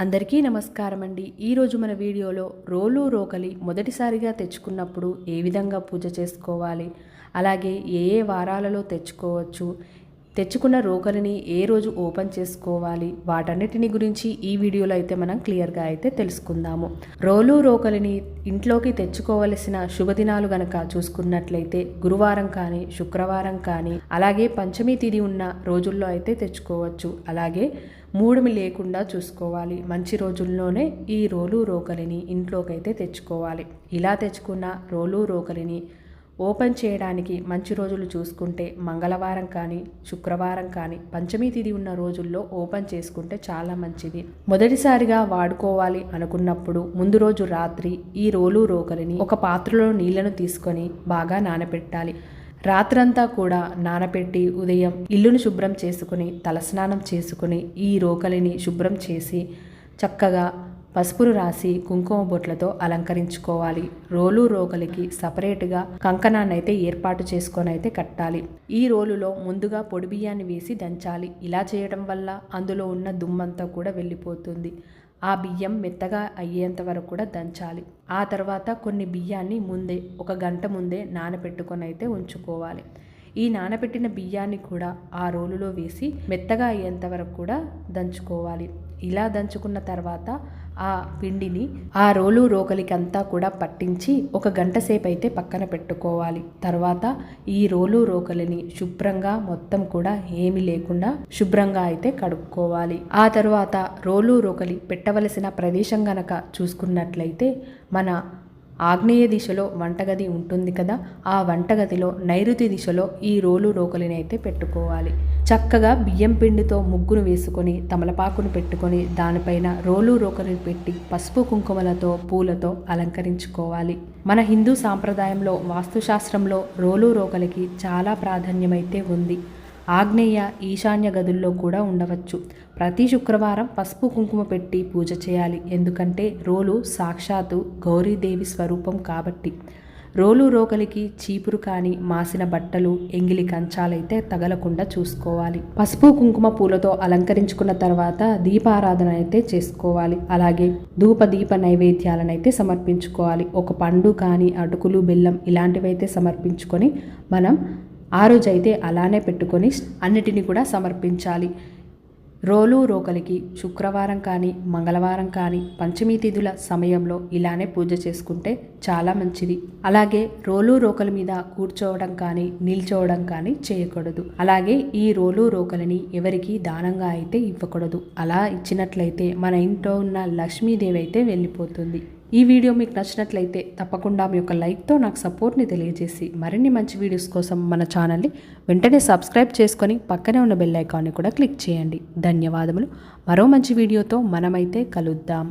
అందరికీ నమస్కారం అండి. ఈరోజు మన వీడియోలో రోలు రోకలి మొదటిసారిగా తెచ్చుకున్నప్పుడు ఏ విధంగా పూజ చేసుకోవాలి, అలాగే ఏ ఏ వారాలలో తెచ్చుకోవచ్చు, తెచ్చుకున్న రోకలిని ఏ రోజు ఓపెన్ చేసుకోవాలి, వాటన్నిటిని గురించి ఈ వీడియోలో అయితే మనం క్లియర్గా అయితే తెలుసుకుందాము. రోలు రోకలిని ఇంట్లోకి తెచ్చుకోవలసిన శుభదినాలు గనక చూసుకున్నట్లయితే గురువారం కానీ శుక్రవారం కానీ అలాగే పంచమి తిథి ఉన్న రోజుల్లో అయితే తెచ్చుకోవచ్చు. అలాగే మూడుమి లేకుండా చూసుకోవాలి. మంచి రోజుల్లోనే ఈ రోలు రోకలిని ఇంట్లోకి అయితే తెచ్చుకోవాలి. ఇలా తెచ్చుకున్న రోలు రోకలిని ఓపెన్ చేయడానికి మంచి రోజులు చూసుకుంటే మంగళవారం కానీ శుక్రవారం కానీ పంచమి తిథి ఉన్న రోజుల్లో ఓపెన్ చేసుకుంటే చాలా మంచిది. మొదటిసారిగా వాడుకోవాలి అనుకున్నప్పుడు ముందు రోజు రాత్రి ఈ రోలు రోకలిని ఒక పాత్రలో నీళ్లను తీసుకొని బాగా నానబెట్టాలి. రాత్రంతా కూడా నానబెట్టి ఉదయం ఇల్లును శుభ్రం చేసుకుని తలస్నానం చేసుకుని ఈ రోకలిని శుభ్రం చేసి చక్కగా పసుపును రాసి కుంకుమ బొట్లతో అలంకరించుకోవాలి. రోలు రోకలికి సపరేట్గా కంకణాన్ని అయితే ఏర్పాటు చేసుకొని అయితే కట్టాలి. ఈ రోలులో ముందుగా పొడి బియ్యాన్ని వేసి దంచాలి. ఇలా చేయడం వల్ల అందులో ఉన్న దుమ్మంతా కూడా వెళ్ళిపోతుంది. ఆ బియ్యం మెత్తగా అయ్యేంత వరకు కూడా దంచాలి. ఆ తర్వాత కొన్ని బియ్యాన్ని ముందే ఒక గంట ముందే నానబెట్టుకొని అయితే ఉంచుకోవాలి. ఈ నానబెట్టిన బియ్యాన్ని కూడా ఆ రోలులో వేసి మెత్తగా అయ్యేంత వరకు కూడా దంచుకోవాలి. ఇలా దంచుకున్న తర్వాత ఆ పిండిని ఆ రోలు రోకలికి అంతా కూడా పట్టించి ఒక గంట సేపు అయితే పక్కన పెట్టుకోవాలి. తర్వాత ఈ రోలు రోకలిని శుభ్రంగా మొత్తం కూడా ఏమీ లేకుండా శుభ్రంగా అయితే కడుక్కోవాలి. ఆ తర్వాత రోలు రోకలి పెట్టవలసిన ప్రదేశం గనక చూసుకున్నట్లయితే మన ఆగ్నేయ దిశలో వంటగది ఉంటుంది కదా, ఆ వంటగదిలో నైరుతి దిశలో ఈ రోలు రోకలిని అయితే పెట్టుకోవాలి. చక్కగా బియ్యం పిండితో ముగ్గును వేసుకొని తమలపాకును పెట్టుకొని దానిపైన రోలు రోకలిని పెట్టి పసుపు కుంకుమలతో పూలతో అలంకరించుకోవాలి. మన హిందూ సాంప్రదాయంలో వాస్తుశాస్త్రంలో రోలు రోకలికి చాలా ప్రాధాన్యమైతే ఉంది. ఆగ్నేయ ఈశాన్య గదుల్లో కూడా ఉండవచ్చు. ప్రతి శుక్రవారం పసుపు కుంకుమ పెట్టి పూజ చేయాలి. ఎందుకంటే రోలు సాక్షాత్తు గౌరీదేవి స్వరూపం కాబట్టి. రోలు రోకలికి చీపురు కానీ మాసిన బట్టలు ఎంగిలి కంచాలైతే తగలకుండా చూసుకోవాలి. పసుపు కుంకుమ పూలతో అలంకరించుకున్న తర్వాత దీపారాధన అయితే చేసుకోవాలి. అలాగే ధూపదీప నైవేద్యాలను అయితే సమర్పించుకోవాలి. ఒక పండు కానీ అటుకులు బెల్లం ఇలాంటివైతే సమర్పించుకొని మనం ఆ రోజైతే అలానే పెట్టుకొని అన్నిటిని కూడా సమర్పించాలి. రోలు రోకలికి శుక్రవారం కానీ మంగళవారం కానీ పంచమి తిథుల సమయంలో ఇలానే పూజ చేసుకుంటే చాలా మంచిది. అలాగే రోలు రోకలి మీద కూర్చోవడం కానీ నిల్చోవడం కానీ చేయకూడదు. అలాగే ఈ రోలు రోకలిని ఎవరికి దానంగా అయితే ఇవ్వకూడదు. అలా ఇచ్చినట్లయితే మన ఇంట్లో ఉన్న లక్ష్మీదేవి అయితే వెళ్ళిపోతుంది. ఈ వీడియో మీకు నచ్చినట్లయితే తప్పకుండా మీ యొక్క లైక్తో నాకు సపోర్ట్ని తెలియజేసి మరిన్ని మంచి వీడియోస్ కోసం మన ఛానల్ని వెంటనే సబ్స్క్రైబ్ చేసుకొని పక్కనే ఉన్న బెల్ ఐకాన్ని కూడా క్లిక్ చేయండి. ధన్యవాదములు. మరో మంచి వీడియోతో మనమైతే కలుద్దాం.